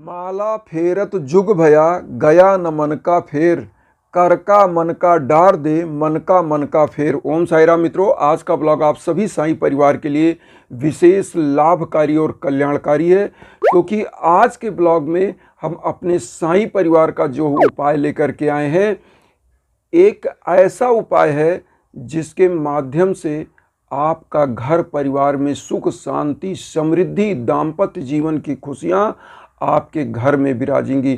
माला फेरत जुग भया गया न मन का फेर, कर का मन का डार दे मन का फेर। ओम साई राम मित्रों, आज का ब्लॉग आप सभी साईं परिवार के लिए विशेष लाभकारी और कल्याणकारी है, क्योंकि आज के ब्लॉग में हम अपने साईं परिवार का जो उपाय लेकर के आए हैं। एक ऐसा उपाय है जिसके माध्यम से आपका घर परिवार में सुख शांति समृद्धि दाम्पत्य जीवन की खुशियां आपके घर में विराजेंगी,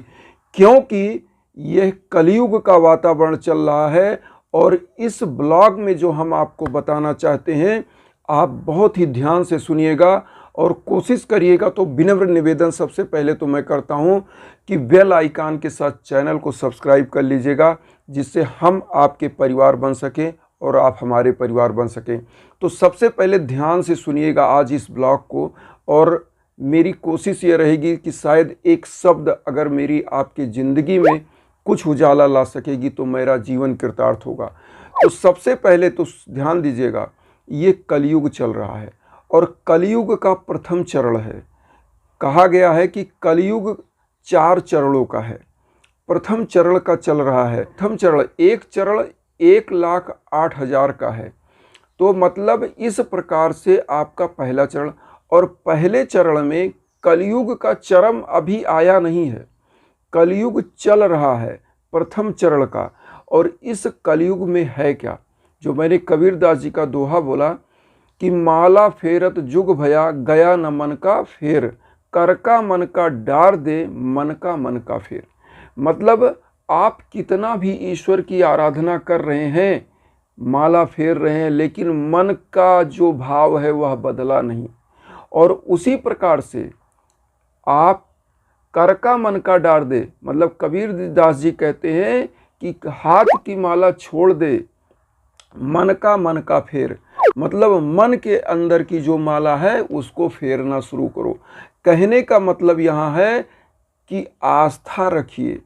क्योंकि यह कलयुग का वातावरण चल रहा है। और इस ब्लॉग में जो हम आपको बताना चाहते हैं, आप बहुत ही ध्यान से सुनिएगा और कोशिश करिएगा। तो विनम्र निवेदन सबसे पहले तो मैं करता हूं कि बेल आइकन के साथ चैनल को सब्सक्राइब कर लीजिएगा, जिससे हम आपके परिवार बन सकें और आप हमारे परिवार बन सकें। तो सबसे पहले ध्यान से सुनिएगा आज इस ब्लॉग को, और मेरी कोशिश ये रहेगी कि शायद एक शब्द अगर मेरी आपकी ज़िंदगी में कुछ उजाला ला सकेगी तो मेरा जीवन कृतार्थ होगा। तो सबसे पहले तो ध्यान दीजिएगा, ये कलयुग चल रहा है और कलयुग का प्रथम चरण है। कहा गया है कि कलयुग 4 चरणों का है। प्रथम चरण का चल रहा है। प्रथम चरण 1,08,000 का है। तो मतलब इस प्रकार से आपका पहला चरण, और पहले चरण में कलयुग का चरम अभी आया नहीं है, कलयुग चल रहा है प्रथम चरण का। और इस कलयुग में है क्या, जो मैंने कबीरदास जी का दोहा बोला कि माला फेरत जुग भया गया न मन का फेर, कर का मन का डार दे मन का फेर। मतलब आप कितना भी ईश्वर की आराधना कर रहे हैं, माला फेर रहे हैं, लेकिन मन का जो भाव है वह बदला नहीं। और उसी प्रकार से आप कर का मन का डार दे, मतलब कबीरदास जी कहते हैं कि हाथ की माला छोड़ दे, मन का फेर। मतलब मन के अंदर की जो माला है उसको फेरना शुरू करो। कहने का मतलब यहाँ है कि आस्था रखिए,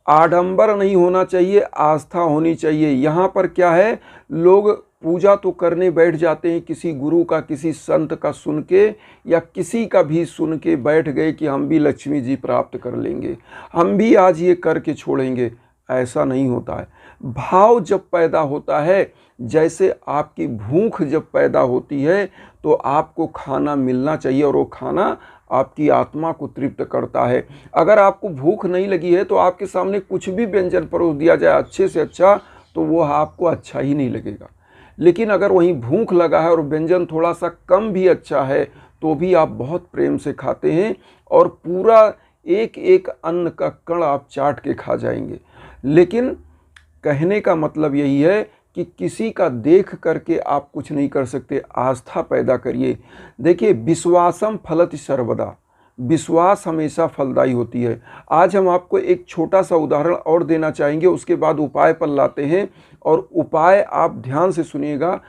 आडंबर नहीं होना चाहिए, आस्था होनी चाहिए। यहाँ पर क्या है, लोग पूजा तो करने बैठ जाते हैं, किसी गुरु का किसी संत का सुन के या किसी का भी सुन के बैठ गए कि हम भी लक्ष्मी जी प्राप्त कर लेंगे, हम भी आज ये करके छोड़ेंगे। ऐसा नहीं होता है। भाव जब पैदा होता है, जैसे आपकी भूख जब पैदा होती है तो आपको खाना मिलना चाहिए, और वो खाना आपकी आत्मा को तृप्त करता है। अगर आपको भूख नहीं लगी है तो आपके सामने कुछ भी व्यंजन परोस दिया जाए अच्छे से अच्छा, तो वो आपको अच्छा ही नहीं लगेगा। लेकिन अगर वहीं भूख लगा है और व्यंजन थोड़ा सा कम भी अच्छा है तो भी आप बहुत प्रेम से खाते हैं और पूरा एक एक अन्न का कण आप चाट के खा जाएंगे। लेकिन कहने का मतलब यही है कि किसी का देख करके आप कुछ नहीं कर सकते, आस्था पैदा करिए। देखिए, विश्वासम फलति सर्वदा, विश्वास हमेशा फलदायी होती है। आज हम आपको एक छोटा सा उदाहरण और देना चाहेंगे, उसके बाद उपाय पर लाते हैं। और उपाय आप ध्यान से सुनिएगा।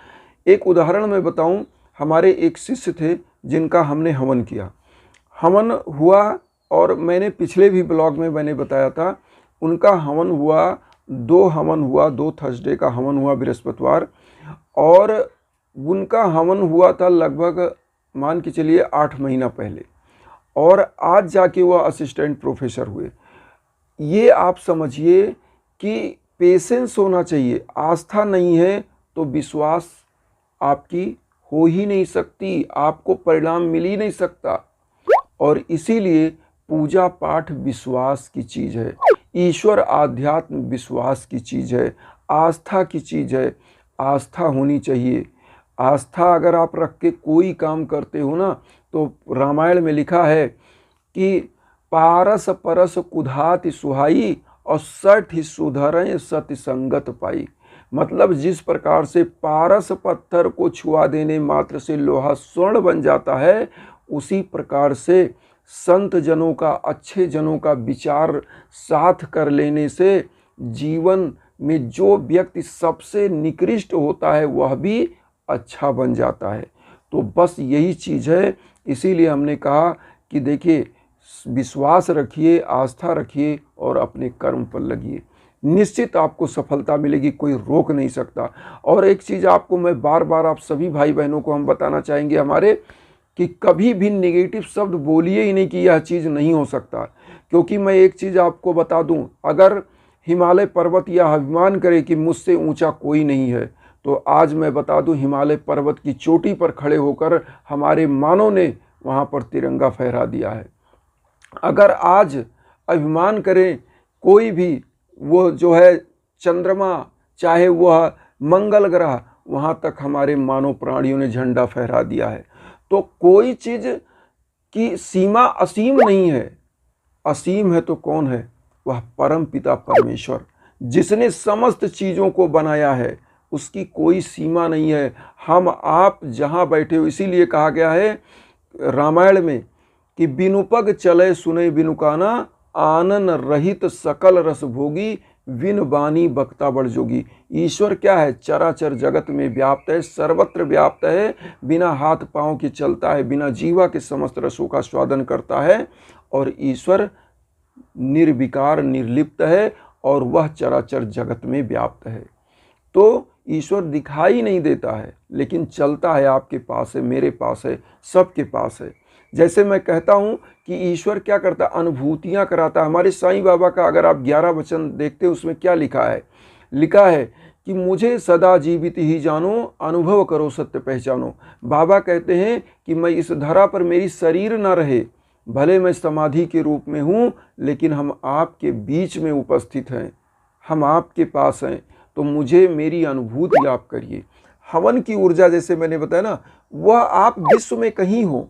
एक उदाहरण मैं बताऊं, हमारे एक शिष्य थे जिनका हमने हवन किया, हवन हुआ, और मैंने पिछले भी ब्लॉग में मैंने बताया था, उनका हवन हुआ, 2 हवन हुआ, 2 थर्सडे का हवन हुआ बृहस्पतिवार, और उनका हवन हुआ था लगभग मान के चलिए 8 महीना पहले, और आज जाके वह असिस्टेंट प्रोफेसर हुए। ये आप समझिए कि पेशेंस होना चाहिए। आस्था नहीं है तो विश्वास आपकी हो ही नहीं सकती, आपको परिणाम मिल ही नहीं सकता। और इसीलिए पूजा पाठ विश्वास की चीज़ है, ईश्वर आध्यात्म विश्वास की चीज़ है, आस्था की चीज़ है। आस्था होनी चाहिए। आस्था अगर आप रख के कोई काम करते हो ना, तो रामायण में लिखा है कि पारस परस कुधाति सुहाई और सठ ही सुधरें सत्य संगत पाई। मतलब जिस प्रकार से पारस पत्थर को छुआ देने मात्र से लोहा स्वर्ण बन जाता है, उसी प्रकार से संत जनों का, अच्छे जनों का विचार साथ कर लेने से जीवन में जो व्यक्ति सबसे निकृष्ट होता है वह भी अच्छा बन जाता है। तो बस यही चीज़ है। इसीलिए हमने कहा कि देखिए, विश्वास रखिए, आस्था रखिए और अपने कर्म पर लगिए, निश्चित आपको सफलता मिलेगी, कोई रोक नहीं सकता। और एक चीज़ आपको मैं बार बार आप सभी भाई बहनों को हम बताना चाहेंगे हमारे, कि कभी भी नेगेटिव शब्द बोलिए ही नहीं कि यह चीज़ नहीं हो सकता। क्योंकि मैं एक चीज़ आपको बता दूं, अगर हिमालय पर्वत यह अभिमान करे कि मुझसे ऊंचा कोई नहीं है, तो आज मैं बता दूं हिमालय पर्वत की चोटी पर खड़े होकर हमारे मानव ने वहाँ पर तिरंगा फहरा दिया है। अगर आज अभिमान करें कोई भी, वो जो है चंद्रमा, चाहे वह मंगल ग्रह, वहाँ तक हमारे मानव प्राणियों ने झंडा फहरा दिया है। तो कोई चीज़ की सीमा असीम नहीं है। असीम है तो कौन है? वह परम पिता परमेश्वर, जिसने समस्त चीज़ों को बनाया है, उसकी कोई सीमा नहीं है। हम आप जहाँ बैठे हो, इसीलिए कहा गया है रामायण में कि बिनु पग चले सुने बिनु काना, आनन रहित सकल रस भोगी, विन बानी बक्ता बड़ जोगी। ईश्वर क्या है? चराचर जगत में व्याप्त है, सर्वत्र व्याप्त है, बिना हाथ पांव के चलता है, बिना जीवा के समस्त रसों का स्वादन करता है। और ईश्वर निर्विकार निर्लिप्त है और वह चराचर जगत में व्याप्त है। तो ईश्वर दिखाई नहीं देता है, लेकिन चलता है, आपके पास है, मेरे पास है, सबके पास है। जैसे मैं कहता हूँ कि ईश्वर क्या करता है? अनुभूतियाँ कराता है। हमारे साईं बाबा का अगर आप 11 वचन देखते हैं, उसमें क्या लिखा है? लिखा है कि मुझे सदा जीवित ही जानो, अनुभव करो सत्य पहचानो। बाबा कहते हैं कि मैं इस धरा पर मेरी शरीर ना रहे, भले मैं समाधि के रूप में हूँ, लेकिन हम आपके बीच में उपस्थित हैं, हम आपके पास हैं, तो मुझे मेरी अनुभूति आप करिए। हवन की ऊर्जा, जैसे मैंने बताया ना, वह आप विश्व में कहीं हो,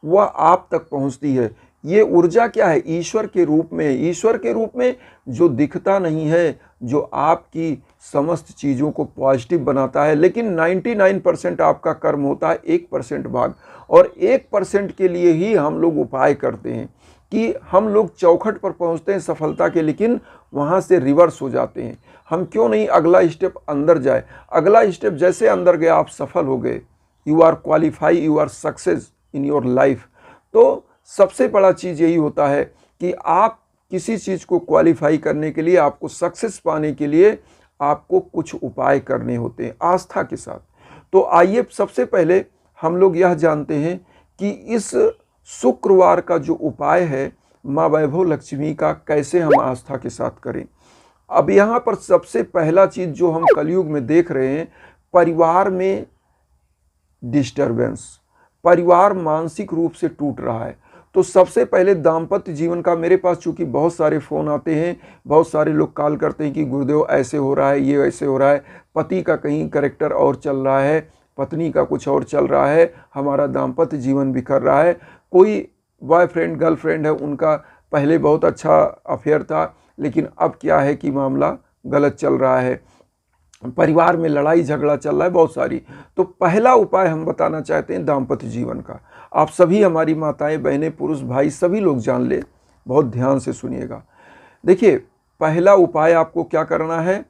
वह आप तक पहुंचती है। ये ऊर्जा क्या है? ईश्वर के रूप में। ईश्वर के रूप में जो दिखता नहीं है, जो आपकी समस्त चीज़ों को पॉजिटिव बनाता है। लेकिन 99% आपका कर्म होता है, 1% भाग, और 1% के लिए ही हम लोग उपाय करते हैं कि हम लोग चौखट पर पहुंचते हैं सफलता के, लेकिन वहाँ से रिवर्स हो जाते हैं। हम क्यों नहीं अगला स्टेप अंदर जाए? अगला स्टेप जैसे अंदर गए, आप सफल हो गए, you are qualify, you are success in your life. तो सबसे बड़ा चीज़ यही होता है कि आप किसी चीज़ को क्वालिफाई करने के लिए, आपको सक्सेस पाने के लिए आपको कुछ उपाय करने होते हैं आस्था के साथ। तो आइए सबसे पहले हम लोग यह जानते हैं कि इस शुक्रवार का जो उपाय है माँ वैभव लक्ष्मी का, कैसे हम आस्था के साथ करें। अब यहाँ पर सबसे पहला चीज़ जो हम कलयुग में देख रहे हैं, परिवार में डिस्टरबेंस, परिवार मानसिक रूप से टूट रहा है। तो सबसे पहले दाम्पत्य जीवन का, मेरे पास चूंकि बहुत सारे फ़ोन आते हैं, बहुत सारे लोग कॉल करते हैं कि गुरुदेव ऐसे हो रहा है, ये ऐसे हो रहा है, पति का कहीं कैरेक्टर और चल रहा है, पत्नी का कुछ और चल रहा है, हमारा दाम्पत्य जीवन बिखर रहा है। कोई बॉयफ्रेंड गर्लफ्रेंड है, उनका पहले बहुत अच्छा अफेयर था, लेकिन अब क्या है कि मामला गलत चल रहा है, परिवार में लड़ाई झगड़ा चल रहा है बहुत सारी। तो पहला उपाय हम बताना चाहते हैं दाम्पत्य जीवन का। आप सभी, हमारी माताएं, बहनें, पुरुष, भाई, सभी लोग जान ले, बहुत ध्यान से सुनिएगा। देखिए, पहला उपाय आपको क्या करना है?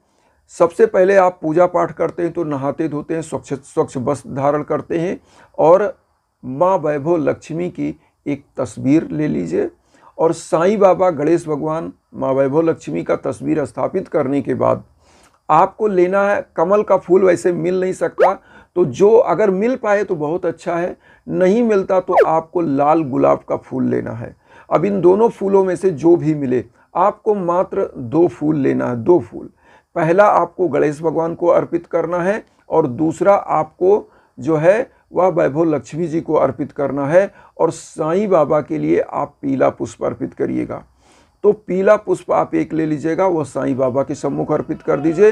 सबसे पहले आप पूजा पाठ करते हैं तो नहाते धोते हैं, स्वच्छ वस्त्र धारण करते हैं, और माँ वैभव लक्ष्मी की एक तस्वीर ले लीजिए, और साईं बाबा, गणेश भगवान, माँ वैभव लक्ष्मी का तस्वीर स्थापित करने के बाद आपको लेना है कमल का फूल। वैसे मिल नहीं सकता, तो जो अगर मिल पाए तो बहुत अच्छा है, नहीं मिलता तो आपको लाल गुलाब का फूल लेना है। अब इन दोनों फूलों में से जो भी मिले, आपको मात्र 2 फूल लेना है, 2 फूल। पहला आपको गणेश भगवान को अर्पित करना है, और दूसरा आपको जो है वह वैभव लक्ष्मी जी को अर्पित करना है। और साईं बाबा के लिए आप पीला पुष्प अर्पित करिएगा। तो पीला पुष्प आप एक ले लीजिएगा, वह साईं बाबा के सम्मुख अर्पित कर दीजिए।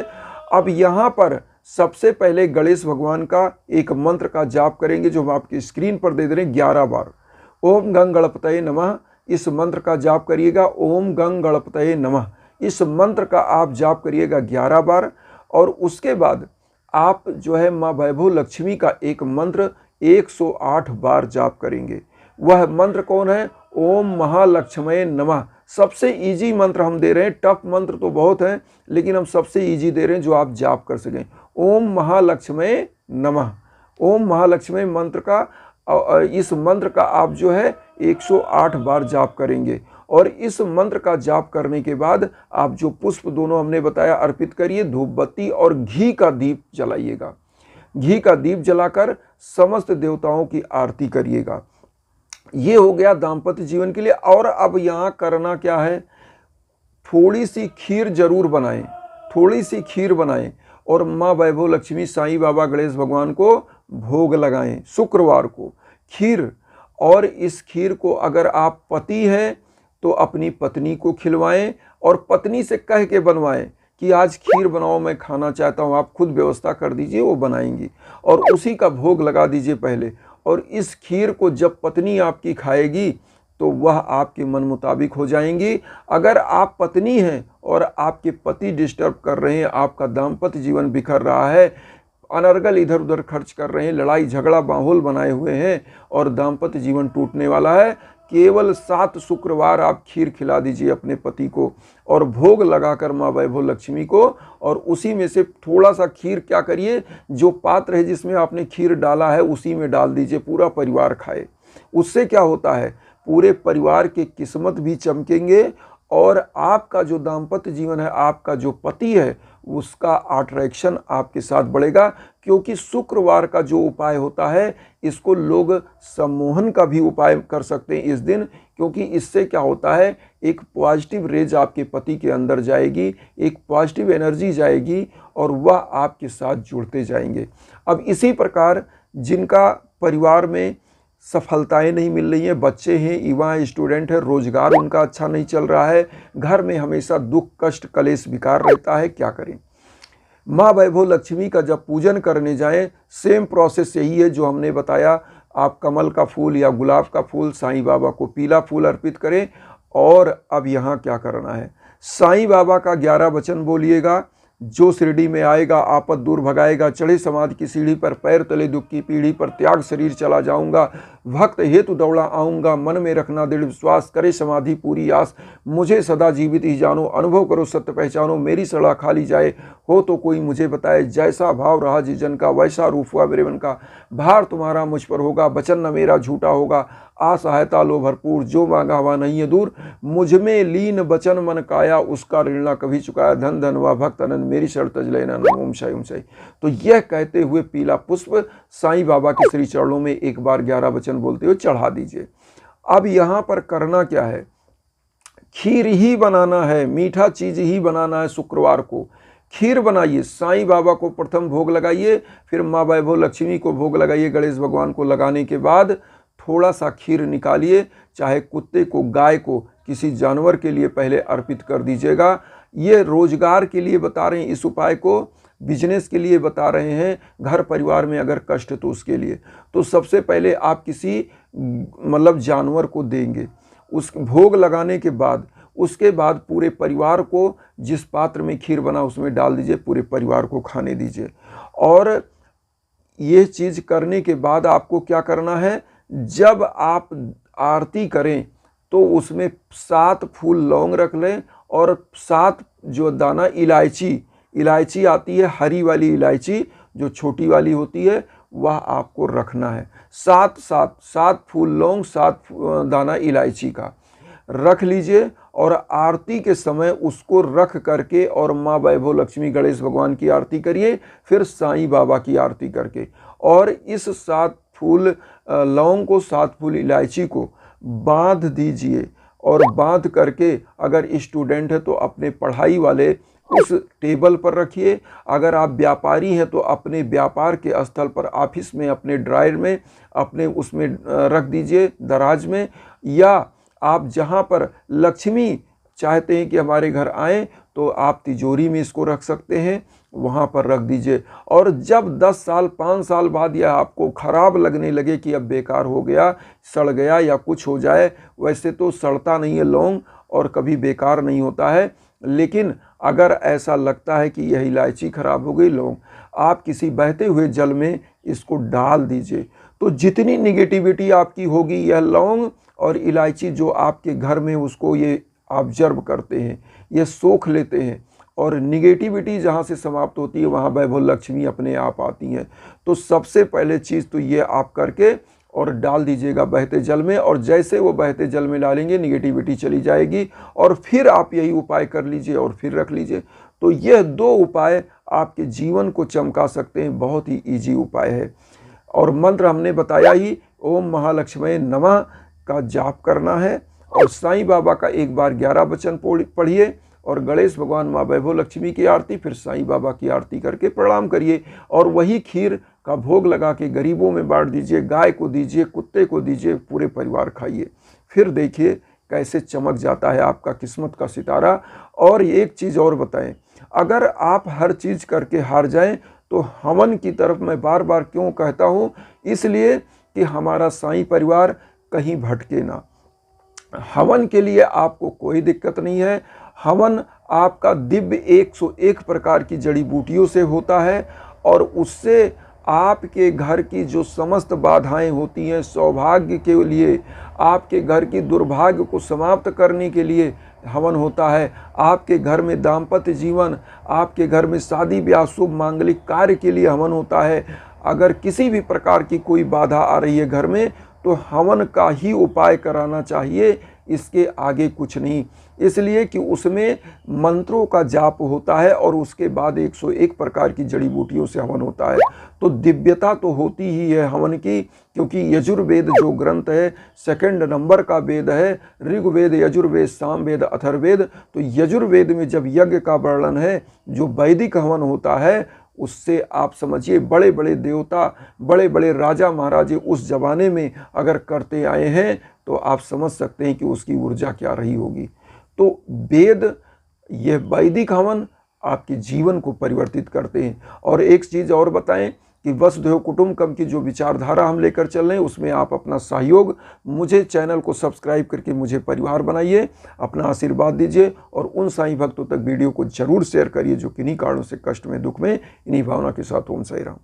अब यहाँ पर सबसे पहले गणेश भगवान का एक मंत्र का जाप करेंगे, जो हम आपकी स्क्रीन पर दे दे रहे हैं 11 बार। ओम गंग गणपतये नमः, इस मंत्र का जाप करिएगा। ओम गंग गणपतये नमः, इस मंत्र का आप जाप करिएगा 11 बार। और उसके बाद आप जो है माँ वैभव लक्ष्मी का एक मंत्र 108 बार जाप करेंगे। वह मंत्र कौन है? ओम महालक्ष्मये नमः। सबसे इजी मंत्र हम दे रहे हैं, टफ मंत्र तो बहुत हैं, लेकिन हम सबसे इजी दे रहे हैं जो आप जाप कर सकें। ओम महालक्ष्मये नमः। ओम महालक्ष्मी मंत्र का, इस मंत्र का आप जो है 108 बार जाप करेंगे। और इस मंत्र का जाप करने के बाद आप जो पुष्प दोनों हमने बताया अर्पित करिए, धूप बत्ती और घी का दीप जलाइएगा। घी का दीप जलाकर समस्त देवताओं की आरती करिएगा। ये हो गया दाम्पत्य जीवन के लिए। और अब यहाँ करना क्या है, थोड़ी सी खीर जरूर बनाएं, थोड़ी सी खीर बनाएं और माँ वैभव लक्ष्मी, साईं बाबा, गणेश भगवान को भोग लगाएं शुक्रवार को खीर। और इस खीर को अगर आप पति हैं तो अपनी पत्नी को खिलवाएं और पत्नी से कह के बनवाएं कि आज खीर बनाओ, मैं खाना चाहता हूं, आप खुद व्यवस्था कर दीजिए, वो बनाएंगी और उसी का भोग लगा दीजिए पहले। और इस खीर को जब पत्नी आपकी खाएगी तो वह आपके मन मुताबिक हो जाएंगी। अगर आप पत्नी हैं और आपके पति डिस्टर्ब कर रहे हैं, आपका दाम्पत्य जीवन बिखर रहा है, अनर्गल इधर उधर खर्च कर रहे हैं, लड़ाई झगड़ा माहौल बनाए हुए हैं और दाम्पत्य जीवन टूटने वाला है, केवल 7 शुक्रवार आप खीर खिला दीजिए अपने पति को और भोग लगाकर माँ वैभव लक्ष्मी को। और उसी में से थोड़ा सा खीर क्या करिए, जो पात्र है जिसमें आपने खीर डाला है उसी में डाल दीजिए, पूरा परिवार खाए। उससे क्या होता है, पूरे परिवार के किस्मत भी चमकेंगे और आपका जो दाम्पत्य जीवन है, आपका जो पति है, उसका अट्रैक्शन आपके साथ बढ़ेगा। क्योंकि शुक्रवार का जो उपाय होता है, इसको लोग सम्मोहन का भी उपाय कर सकते हैं इस दिन, क्योंकि इससे क्या होता है, एक पॉजिटिव रेज आपके पति के अंदर जाएगी, एक पॉजिटिव एनर्जी जाएगी और वह आपके साथ जुड़ते जाएंगे। अब इसी प्रकार जिनका परिवार में सफलताएं नहीं मिल रही हैं, बच्चे हैं, युवा हैं, स्टूडेंट है, रोजगार उनका अच्छा नहीं चल रहा है, घर में हमेशा दुख कष्ट कलेश विकार रहता है, क्या करें। माँ वैभव लक्ष्मी का जब पूजन करने जाएं, सेम प्रोसेस यही है जो हमने बताया। आप कमल का फूल या गुलाब का फूल, साईं बाबा को पीला फूल अर्पित करें। और अब यहाँ क्या करना है, साईं बाबा का 11 वचन बोलिएगा। जो शिरडी में आएगा आपद दूर भगाएगा, चढ़े समाधि की सीढ़ी पर, पैर तले दुख की पीढ़ी पर, त्याग शरीर चला जाऊंगा, भक्त हेतु दौड़ा आऊंगा, मन में रखना दृढ़ विश्वास, करे समाधि पूरी आस, मुझे सदा जीवित ही जानो, अनुभव करो सत्य पहचानो, मेरी सड़ा खाली जाए, हो तो कोई मुझे बताए, जैसा भाव रहा जी जन का, वैसा रूप हुआ मेरे मन का, भार तुम्हारा मुझ पर होगा, वचन न मेरा झूठा होगा, आ सहायता लो भरपूर, जो मांगा हुआ नहीं है दूर, मुझ में लीन वचन मन काया, उसका ऋण न कभी चुकाया, धन धन व भक्त अनंत, मेरी शरण तज लेना, ओम शाई ओम शाई। तो यह कहते हुए पीला पुष्प साईं बाबा के श्री चरणों में एक बार 11 वचन बोलते हुए चढ़ा दीजिए। अब यहाँ पर करना क्या है, खीर ही बनाना है, मीठा चीज ही बनाना है। शुक्रवार को खीर बनाइए, साईं बाबा को प्रथम भोग लगाइए, फिर माँ वैभव लक्ष्मी को भोग लगाइए, गणेश भगवान को लगाने के बाद थोड़ा सा खीर निकालिए, चाहे कुत्ते को, गाय को, किसी जानवर के लिए पहले अर्पित कर दीजिएगा। ये रोजगार के लिए बता रहे हैं इस उपाय को, बिजनेस के लिए बता रहे हैं, घर परिवार में अगर कष्ट तो उसके लिए। तो सबसे पहले आप किसी मतलब जानवर को देंगे, उस भोग लगाने के बाद उसके बाद पूरे परिवार को, जिस पात्र में खीर बना उसमें डाल दीजिए, पूरे परिवार को खाने दीजिए। और ये चीज़ करने के बाद आपको क्या करना है, जब आप आरती करें तो उसमें 7 फूल लौंग रख लें और 7 जो दाना इलायची आती है, हरी वाली इलायची जो छोटी वाली होती है, वह आपको रखना है। 7 फूल लौंग, 7 दाना इलायची का रख लीजिए और आरती के समय उसको रख करके और माँ वैभव लक्ष्मी गणेश भगवान की आरती करिए, फिर साईं बाबा की आरती करके। और इस 7 फूल लौंग को, 7 फूल इलायची को बांध दीजिए और बांध करके अगर स्टूडेंट है तो अपने पढ़ाई वाले उस टेबल पर रखिए, अगर आप व्यापारी हैं तो अपने व्यापार के स्थल पर, ऑफिस में, अपने ड्रायर में, अपने उसमें रख दीजिए, दराज में, या आप जहाँ पर लक्ष्मी चाहते हैं कि हमारे घर आएँ तो आप तिजोरी में इसको रख सकते हैं, वहाँ पर रख दीजिए। और जब 10 साल 5 साल बाद यह आपको ख़राब लगने लगे कि अब बेकार हो गया, सड़ गया या कुछ हो जाए, वैसे तो सड़ता नहीं है लौंग और कभी बेकार नहीं होता है, लेकिन अगर ऐसा लगता है कि यह इलायची ख़राब हो गई, लौंग, आप किसी बहते हुए जल में इसको डाल दीजिए। तो जितनी निगेटिविटी आपकी होगी, यह लौंग और इलायची जो आपके घर में, उसको ये ऑब्जर्व करते हैं, ये सोख लेते हैं और निगेटिविटी जहाँ से समाप्त होती है वहाँ वैभव लक्ष्मी अपने आप आती हैं। तो सबसे पहले चीज़ तो ये आप करके और डाल दीजिएगा बहते जल में, और जैसे वो बहते जल में डालेंगे निगेटिविटी चली जाएगी, और फिर आप यही उपाय कर लीजिए और फिर रख लीजिए। तो यह 2 उपाय आपके जीवन को चमका सकते हैं, बहुत ही ईजी उपाय है। और मंत्र हमने बताया ही, ओम महालक्ष्मी नमः का जाप करना है, और साईं बाबा का एक बार 11 वचन पढ़िए, और गणेश भगवान माँ वैभव लक्ष्मी की आरती, फिर साईं बाबा की आरती करके प्रणाम करिए, और वही खीर का भोग लगा के गरीबों में बांट दीजिए, गाय को दीजिए, कुत्ते को दीजिए, पूरे परिवार खाइए। फिर देखिए कैसे चमक जाता है आपका किस्मत का सितारा। और एक चीज़ और बताएं, अगर आप हर चीज़ करके हार जाएं तो हवन की तरफ मैं बार बार क्यों कहता हूँ, इसलिए कि हमारा साईं परिवार कहीं भटके ना। हवन के लिए आपको कोई दिक्कत नहीं है। हवन आपका दिव्य 101 प्रकार की जड़ी बूटियों से होता है, और उससे आपके घर की जो समस्त बाधाएं होती हैं, सौभाग्य के लिए, आपके घर की दुर्भाग्य को समाप्त करने के लिए हवन होता है। आपके घर में दाम्पत्य जीवन, आपके घर में शादी ब्याह शुभ मांगलिक कार्य के लिए हवन होता है। अगर किसी भी प्रकार की कोई बाधा आ रही है घर में, तो हवन का ही उपाय कराना चाहिए, इसके आगे कुछ नहीं। इसलिए कि उसमें मंत्रों का जाप होता है, और उसके बाद 101 प्रकार की जड़ी बूटियों से हवन होता है। तो दिव्यता तो होती ही है हवन की, क्योंकि यजुर्वेद जो ग्रंथ है 2 नंबर का वेद है, ऋग्वेद, यजुर्वेद, सामवेद, अथर्ववेद। तो यजुर्वेद में जब यज्ञ का वर्णन है, जो वैदिक हवन होता है, उससे आप समझिए बड़े बड़े देवता, बड़े बड़े राजा महाराजे उस जमाने में अगर करते आए हैं, तो आप समझ सकते हैं कि उसकी ऊर्जा क्या रही होगी। तो वेद, यह वैदिक हवन आपके जीवन को परिवर्तित करते हैं। और एक चीज़ और बताएं कि वसुधैव कुटुंबकम की जो विचारधारा हम लेकर चल रहे हैं, उसमें आप अपना सहयोग, मुझे चैनल को सब्सक्राइब करके मुझे परिवार बनाइए, अपना आशीर्वाद दीजिए, और उन साईं भक्तों तक वीडियो को जरूर शेयर करिए जो किन्हीं कारणों से कष्ट में, दुख में। इन्हीं भावना के साथ ओम साईं राम।